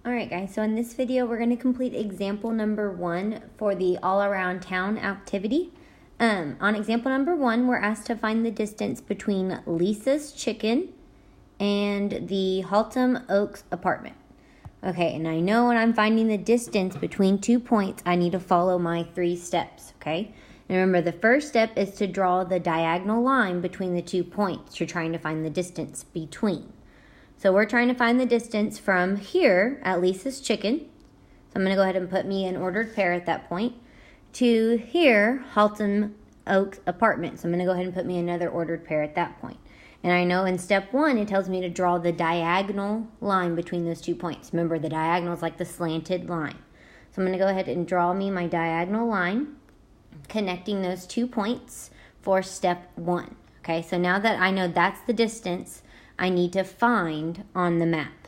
Alright guys, so in this video we're going to complete example number 1 for the all around town activity. On example number 1, we're asked to find the distance between Lisa's Chicken and the Haltom Oaks apartment. Okay, and I know when I'm finding the distance between 2 points, I need to follow my 3 steps, okay? And remember, the first step is to draw the diagonal line between the 2 points. You're trying to find the distance between. So we're trying to find the distance from here at Lisa's Chicken. So I'm going to go ahead and put me an ordered pair at that point. To here, Haltom Oaks apartment. So I'm going to go ahead and put me another ordered pair at that point. And I know in step 1, it tells me to draw the diagonal line between those 2 points. Remember, the diagonal is like the slanted line. So I'm going to go ahead and draw me my diagonal line connecting those 2 points for step 1. Okay, so now that I know that's the distance I need to find on the map.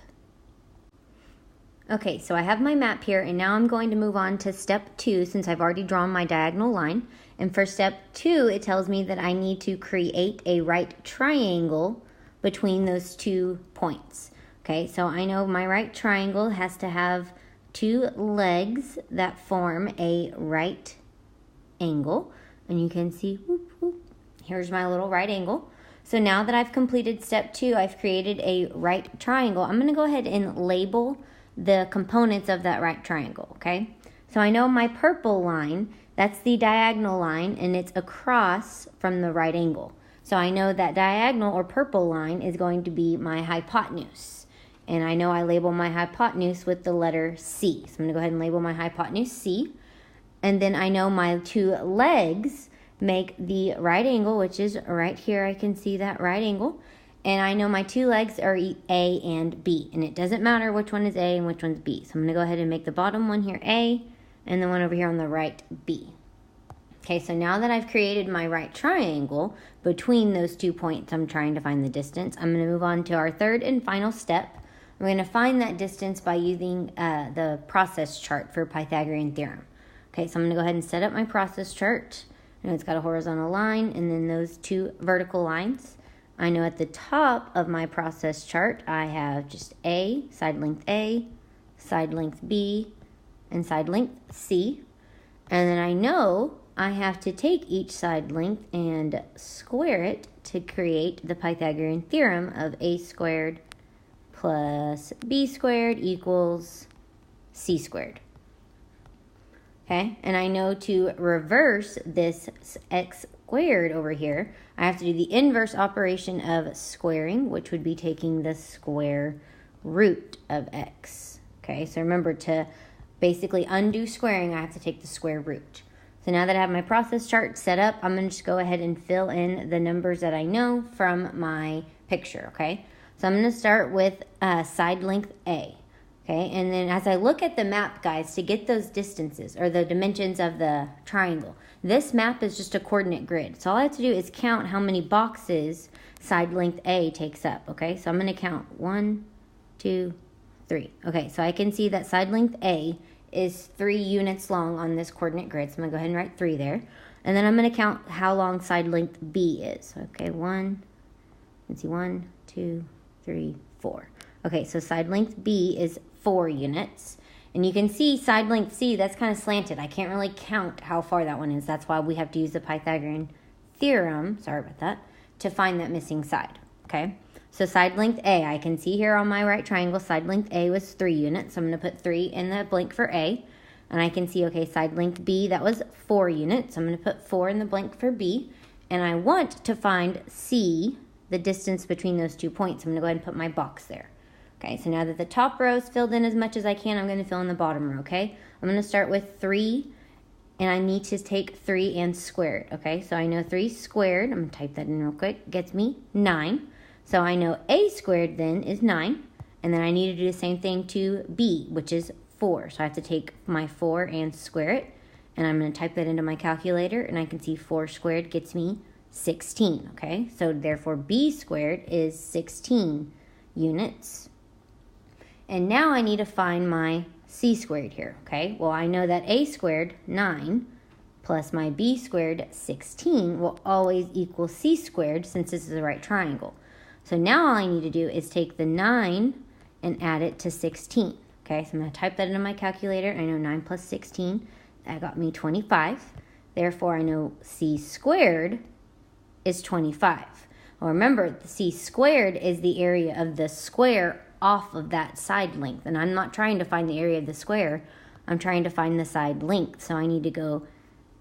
Okay, so I have my map here, and now I'm going to move on to step 2 since I've already drawn my diagonal line. And for step 2, it tells me that I need to create a right triangle between those 2 points. Okay, so I know my right triangle has to have 2 legs that form a right angle. And you can see, whoop, whoop, here's my little right angle. So now that I've completed step 2, I've created a right triangle. I'm going to go ahead and label the components of that right triangle, okay? So I know my purple line, that's the diagonal line, and it's across from the right angle. So I know that diagonal or purple line is going to be my hypotenuse. And I know I label my hypotenuse with the letter C. So I'm going to go ahead and label my hypotenuse C. And then I know my 2 legs make the right angle, which is right here. I can see that right angle. And I know my 2 legs are A and B. And it doesn't matter which one is A and which one's B. So I'm going to go ahead and make the bottom one here A and the one over here on the right B. Okay, so now that I've created my right triangle between those 2 points, I'm trying to find the distance. I'm going to move on to our third and final step. We're going to find that distance by using the process chart for Pythagorean theorem. Okay, so I'm going to go ahead and set up my process chart. And it's got a horizontal line and then those 2 vertical lines. I know at the top of my process chart, I have just A, side length A, side length B, and side length C. And then I know I have to take each side length and square it to create the Pythagorean theorem of A squared plus B squared equals C squared. Okay, and I know to reverse this x squared over here, I have to do the inverse operation of squaring, which would be taking the square root of x. Okay, so remember, to basically undo squaring, I have to take the square root. So now that I have my process chart set up, I'm going to just go ahead and fill in the numbers that I know from my picture, okay? So I'm going to start with side length A. Okay, and then as I look at the map, guys, to get those distances or the dimensions of the triangle, this map is just a coordinate grid. So all I have to do is count how many boxes side length A takes up, okay? So I'm going to count 1, 2, 3. Okay, so I can see that side length A is 3 units long on this coordinate grid. So I'm going to go ahead and write 3 there. And then I'm going to count how long side length B is. Okay, 1, let's see, 1, 2, 3, 4. Okay, so side length B is 4 units. And you can see side length C, that's kind of slanted. I can't really count how far that one is. That's why we have to use the Pythagorean theorem, sorry about that, to find that missing side, okay? So side length A, I can see here on my right triangle, side length A was 3 units. So I'm going to put 3 in the blank for A. And I can see, okay, side length B, that was 4 units. So I'm going to put 4 in the blank for B. And I want to find C, the distance between those 2 points. I'm going to go ahead and put my box there. Okay, so now that the top row is filled in as much as I can, I'm going to fill in the bottom row, okay? I'm going to start with 3, and I need to take 3 and square it, okay? So I know 3 squared, I'm going to type that in real quick, gets me 9. So I know A squared then is 9, and then I need to do the same thing to B, which is 4. So I have to take my 4 and square it, and I'm going to type that into my calculator, and I can see 4 squared gets me 16, okay? So therefore B squared is 16 units. And now I need to find my C squared here, okay? Well, I know that A squared, 9, plus my B squared, 16, will always equal C squared since this is a right triangle. So now all I need to do is take the 9 and add it to 16. Okay, so I'm going to type that into my calculator. I know 9 plus 16, that got me 25. Therefore, I know c squared is 25. Well, remember, the c squared is the area of the square off of that side length. And I'm not trying to find the area of the square. I'm trying to find the side length. So I need to go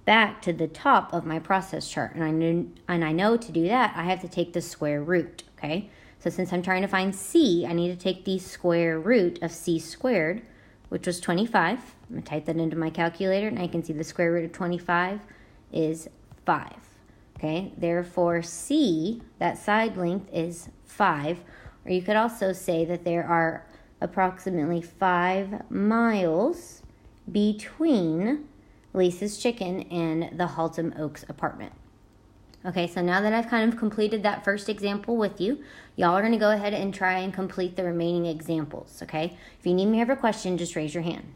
back to the top of my process chart. And I know to do that, I have to take the square root, okay? So since I'm trying to find c, I need to take the square root of c squared, which was 25. I'm going to type that into my calculator, and I can see the square root of 25 is 5. Okay, therefore c, that side length, is 5. Or you could also say that there are approximately 5 miles between Lisa's Chicken and the Haltom Oaks apartment. Okay, so now that I've kind of completed that first example with you, y'all are going to go ahead and try and complete the remaining examples, okay? If you need me to have a question, just raise your hand.